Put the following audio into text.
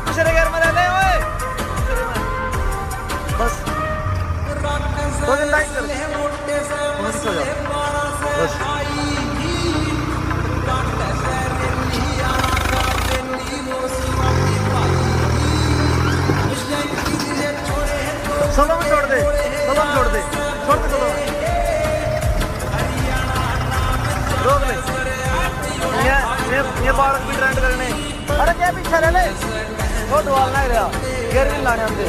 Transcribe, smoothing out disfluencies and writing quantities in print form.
दूसरे गेयर में रहने ओए बस 2 दिन लाइन कर बस हो जाओ बस सोलो में छोड़ दे सोलो में छोड़ दे सोलो में रोक ले ये बालक भी ट्रेंड करने अरे क्या पीछे रह ले वो दवाल ना गया गियर भी लाने हमसे